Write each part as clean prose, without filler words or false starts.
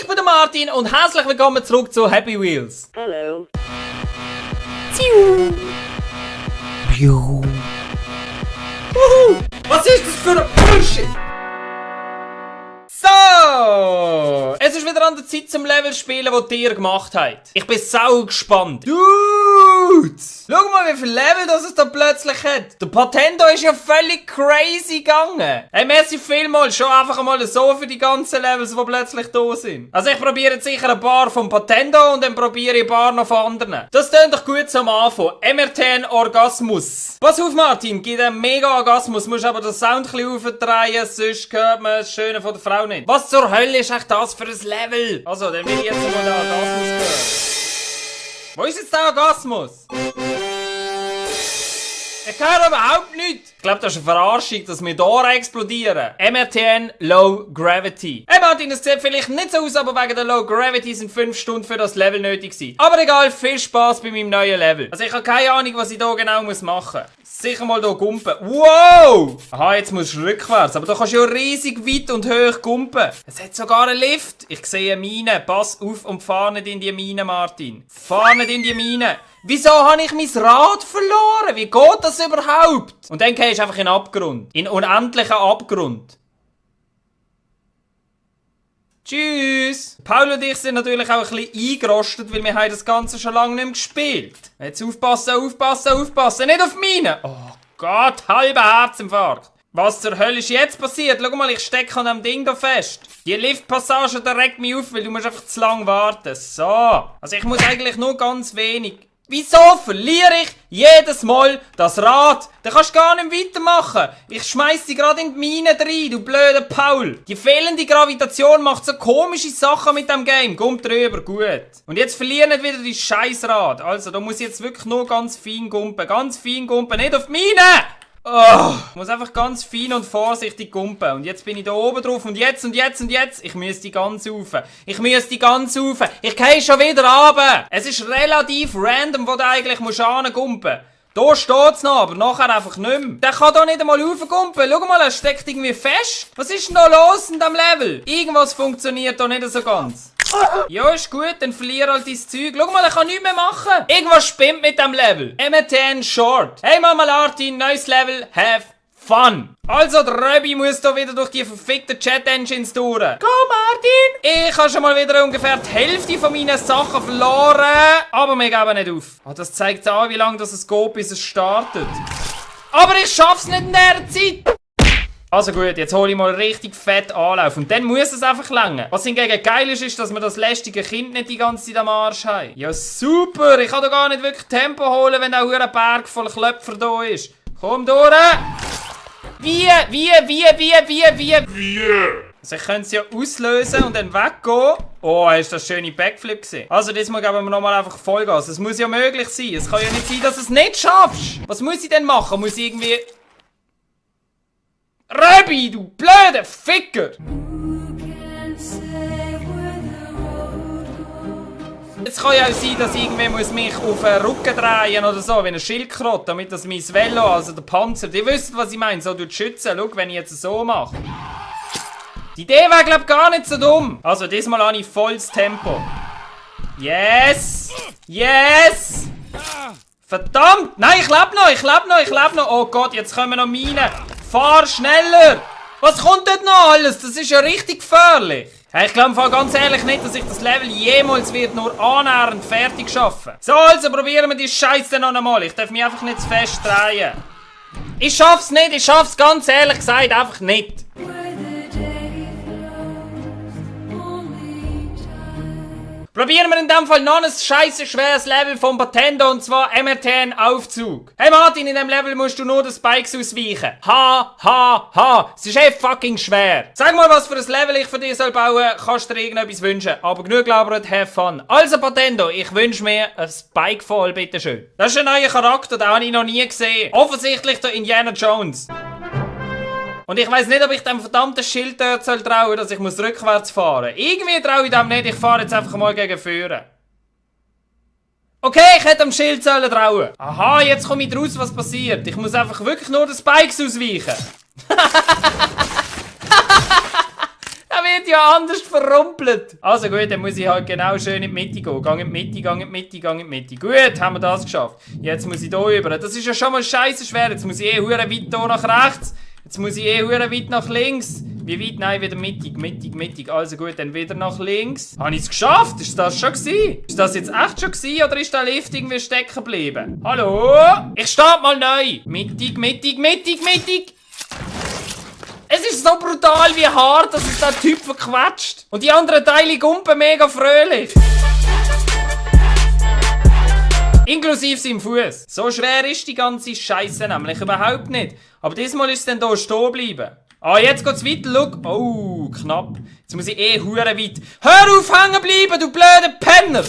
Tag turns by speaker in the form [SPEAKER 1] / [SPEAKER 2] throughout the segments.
[SPEAKER 1] bin der Martin und herzlich willkommen zurück zu Happy Wheels.
[SPEAKER 2] Hallo.
[SPEAKER 1] Was ist das für ein Bullshit? So, es ist wieder an der Zeit zum Level spielen, das ihr gemacht habt. Ich bin sau gespannt. Dude! Schau mal, wie viel Level das es da plötzlich hat. Der Patendo ist ja völlig crazy gegangen. Hey, merci vielmals schon einfach mal so für die ganzen Levels, die plötzlich da sind. Also ich probiere jetzt sicher ein paar vom Patendo und dann probiere ich ein paar noch von anderen. Das klingt doch gut zum Anfang. MRTN Orgasmus. Pass auf Martin, gibt einen mega Orgasmus. Musst aber den Sound ein bisschen aufdrehen, sonst hört man das Schöne von der Frau nicht. Was zur Hölle ist echt das für ein Level? Also, dann will ich jetzt mal den Orgasmus hören. Wo ist jetzt der Orgasmus? Ich höre überhaupt nichts. Ich glaube, das ist eine Verarschung, dass wir hier explodieren. MRTN Low Gravity. Hey Martin, es sieht vielleicht nicht so aus, aber wegen der Low Gravity sind 5 Stunden für das Level nötig gewesen. Aber egal, viel Spaß bei meinem neuen Level. Also ich habe keine Ahnung, was ich hier genau machen muss. Sicher mal hier gumpen. Wow! Aha, jetzt musst du rückwärts. Aber da kannst du ja riesig weit und hoch gumpen. Es hat sogar einen Lift. Ich sehe eine Mine. Pass auf und fahr nicht in die Mine, Martin. Fahr nicht in die Mine. Wieso habe ich mein Rad verloren? Wie geht das überhaupt? Und dann gehst du einfach in den Abgrund. In unendlichen Abgrund. Tschüss! Paul und ich sind natürlich auch ein bisschen eingerostet, weil wir haben das Ganze schon lange nicht mehr gespielt. Jetzt aufpassen, aufpassen, aufpassen! Nicht auf meine! Oh Gott, halber Herzinfarkt! Was zur Hölle ist jetzt passiert? Schau mal, ich stecke an dem Ding da fest. Die Liftpassage, da regt mich auf, weil du musst einfach zu lang warten. So. Also ich muss eigentlich nur ganz wenig. Wieso verliere ich jedes Mal das Rad? Da kannst du gar nicht weitermachen. Ich schmeiß dich gerade in die Mine rein, du blöder Paul. Die fehlende Gravitation macht so komische Sachen mit dem Game. Komm drüber, gut. Und jetzt verliere nicht wieder die Scheißrad. Also, da muss ich jetzt wirklich nur ganz fein gumpen. Ganz fein gumpen, nicht auf die Mine! Oh, ich muss einfach ganz fein und vorsichtig gumpen. Und jetzt bin ich da oben drauf. Und jetzt, und jetzt, und jetzt. Ich muss die ganz rauf. Ich muss die ganz rauf. Ich gehe schon wieder runter. Es ist relativ random, wo du eigentlich musst gumpen. Da steht's noch, aber nachher einfach nicht mehr. Der kann da nicht einmal raufgumpen. Schau mal, er steckt irgendwie fest. Was ist denn da los in diesem Level? Irgendwas funktioniert da nicht so ganz. Ja, ist gut, dann verliere halt dein Zeug. Schau mal, er kann nichts mehr machen. Irgendwas spinnt mit dem Level. MRTN Short. Hey Mama Martin, neues Level, have fun. Also, der Röbi muss da wieder durch die verfickten Chat-Engines durch. Go Martin! Ich habe schon mal wieder ungefähr die Hälfte von meinen Sachen verloren. Aber wir geben nicht auf. Oh, das zeigt an, wie lange das es geht, bis es startet. Aber ich schaff's nicht in dieser Zeit. Also gut, jetzt hole ich mal richtig fett Anlauf und dann muss es einfach lange. Was hingegen geil ist, dass wir das lästige Kind nicht die ganze Zeit am Arsch haben. Ja super, ich kann doch gar nicht wirklich Tempo holen, wenn da ein Berg voll Klöpfer da ist. Komm durch! Wie? Also ich könnte es ja auslösen und dann weggehen. Oh, hast du das schöne Backflip gesehen? Also diesmal geben wir nochmal einfach Vollgas. Es muss ja möglich sein. Es kann ja nicht sein, dass du es nicht schaffst. Was muss ich denn machen? Muss ich irgendwie... Röbi, du blöder Ficker! Jetzt kann ja auch sein, dass irgendwer muss mich auf den Rücken drehen oder so, wie eine Schildkröte, damit das mein Velo, also der Panzer, die wissen, was ich meine, so schützen. Schau, wenn ich jetzt so mache. Die Idee wäre, glaube ich, gar nicht so dumm. Also, diesmal habe ich volles Tempo. Yes! Yes! Verdammt! Nein, ich lebe noch! Oh Gott, jetzt kommen noch Minen! Fahr schneller! Was kommt dort noch alles? Das ist ja richtig gefährlich. Hey, ich glaube ganz ehrlich nicht, dass ich das Level jemals wird nur annähernd fertig schaffen. So, also probieren wir die Scheiße noch einmal. Ich darf mich einfach nicht zu fest drehen. Ich schaff's nicht, ich schaff's ganz ehrlich gesagt einfach nicht. Probieren wir in dem Fall noch ein scheisse schweres Level vom Patendo und zwar MRTN Aufzug. Hey Martin, in dem Level musst du nur den Spikes ausweichen. Ha. Es ist echt fucking schwer. Sag mal, was für ein Level ich für dich soll bauen. Kannst du dir irgendetwas wünschen. Aber genug gelabert, have fun. Also Patendo, ich wünsche mir ein Spikefall, bitteschön. Das ist ein neuer Charakter, den habe ich noch nie gesehen. Offensichtlich der Indiana Jones. Und ich weiss nicht, ob ich dem verdammten Schild dort trauen soll, dass ich rückwärts fahren muss. Irgendwie traue ich dem nicht, ich fahre jetzt einfach mal gegen vorne. Okay, ich hätte dem Schild trauen sollen. Aha, jetzt komme ich raus, was passiert. Ich muss einfach wirklich nur den Spikes ausweichen. Da wird wird ja anders verrumpelt. Also gut, dann muss ich halt genau schön in die Mitte gehen. Gang in die Mitte, gang in die Mitte, gang in die Mitte. Gut, haben wir das geschafft. Jetzt muss ich hier rüber. Das ist ja schon mal scheiße schwer. Jetzt muss ich hure weit hier nach rechts. Jetzt muss ich hure weit nach links. Wie weit? Nein, wieder mittig, mittig, mittig. Also gut, dann wieder nach links. Habe ich es geschafft? Ist das schon gewesen? Ist das jetzt echt schon gewesen oder ist der Lift irgendwie stecken geblieben? Hallo? Ich starte mal neu. Mittig, mittig, mittig, mittig. Es ist so brutal wie hart, dass es der Typ verquetscht. Und die anderen Teile gumpen mega fröhlich. Inklusive seinem Fuß. So schwer ist die ganze Scheiße nämlich überhaupt nicht. Aber diesmal ist es dann hier stehen geblieben. Ah, jetzt geht's weiter, look. Oh, knapp. Jetzt muss ich hure weit. Hör auf, hängen bleiben, du blöder Penner!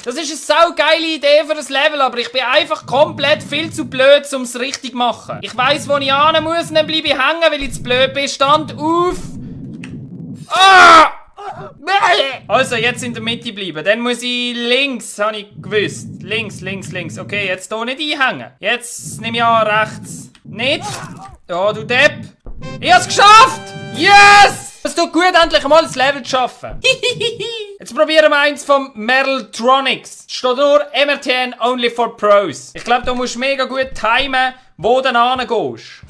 [SPEAKER 1] Das ist eine saugeile Idee für das Level, aber ich bin einfach komplett viel zu blöd, um es richtig zu machen. Ich weiss, wo ich hin muss, und dann bleibe ich hängen, weil ich zu blöd bin. Stand auf! Ah! Also, jetzt in der Mitte bleiben. Dann muss ich links, habe ich gewusst. Links, links, links. Okay, jetzt hier nicht einhängen. Jetzt nehme ich an rechts. Nicht? Ja, du Depp. Ich hab's geschafft! Yes! Es tut gut, endlich mal das Level zu schaffen. Jetzt probieren wir eins vom Merltronics. Es steht nur MRTN only for Pros. Ich glaube, du musst mega gut timen, wo du dann hingehst.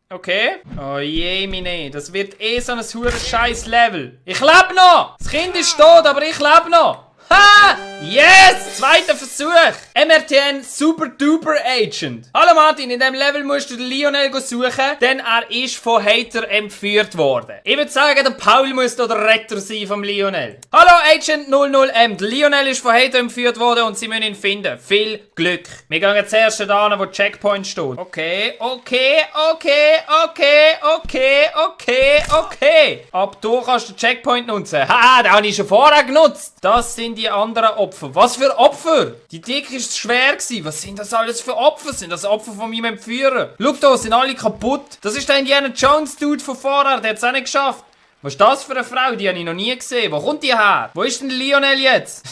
[SPEAKER 1] Okay. Oh je, meine. Das wird so ein hure scheiß Level. Ich lebe noch! Das Kind ist tot, aber ich lebe noch! Ha! Yes! Zweiter Versuch! MRTN Super Duper Agent. Hallo Martin, in diesem Level musst du den Lionel suchen, denn er ist von Hater entführt worden. Ich würde sagen, der Paul muss da der Retter sein vom Lionel. Hallo Agent 00M, der Lionel ist von Hater entführt worden und sie müssen ihn finden. Viel Glück. Wir gehen zuerst da, wo Checkpoint steht. Okay, okay, okay, okay, okay, okay, okay. Ab da kannst du den Checkpoint nutzen. Haha, den habe ich schon vorher genutzt. Das sind die anderen Opfer. Was für Opfer? Die Dick ist zu schwer gewesen. Was sind das alles für Opfer? Sind das Opfer von meinem Entführer? Schau da, sind alle kaputt. Das ist der Indiana Jones Dude von vorher. Der hat es auch nicht geschafft. Was ist das für eine Frau? Die habe ich noch nie gesehen. Wo kommt die her? Wo ist denn Lionel jetzt?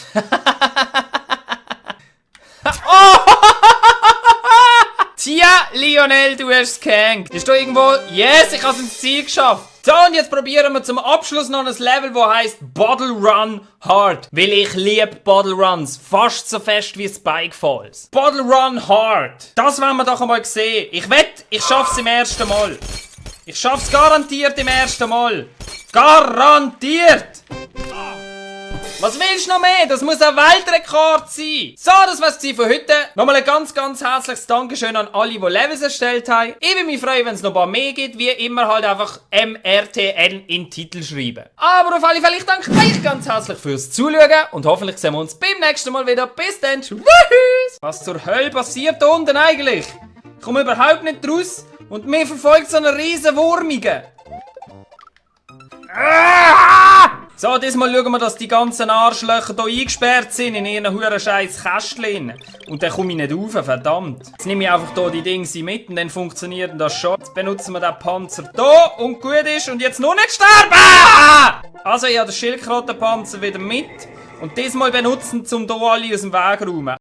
[SPEAKER 1] Oh! Tja, Lionel, du hast es gehängt. Ist da irgendwo... Yes, ich habe es ins Ziel geschafft. So, und jetzt probieren wir zum Abschluss noch ein Level, das heisst Bottle Run Hard. Weil ich liebe Bottle Runs. Fast so fest wie Spike Falls. Bottle Run Hard. Das wollen wir doch einmal sehen. Ich wette, ich schaff's im ersten Mal. Ich schaff's garantiert im ersten Mal. Garantiert! Was willst du noch mehr? Das muss ein Weltrekord sein. So, das war's von heute. Nochmal ein ganz, ganz herzliches Dankeschön an alle, die Levels erstellt haben. Ich würde mich freuen, wenn es noch ein paar mehr gibt. Wie immer halt einfach MRTN in den Titel schreiben. Aber auf alle Fälle, ich danke euch ganz herzlich fürs Zuschauen. Und hoffentlich sehen wir uns beim nächsten Mal wieder. Bis dann. Tschüss. Was zur Hölle passiert da unten eigentlich? Ich komme überhaupt nicht raus. Und mir verfolgt so eine riesen Wurmige. So, diesmal schauen wir, dass die ganzen Arschlöcher hier eingesperrt sind in ihren huren scheiß Kästchen. Und dann komme ich nicht rauf, verdammt. Jetzt nehme ich einfach hier die Dinge mit und dann funktioniert das schon. Jetzt benutzen wir den Panzer hier und gut ist. Und jetzt nur nicht sterben! Also, ich habe den Schildkrötenpanzer wieder mit. Und diesmal benutzen, um hier alle aus dem Weg zu räumen.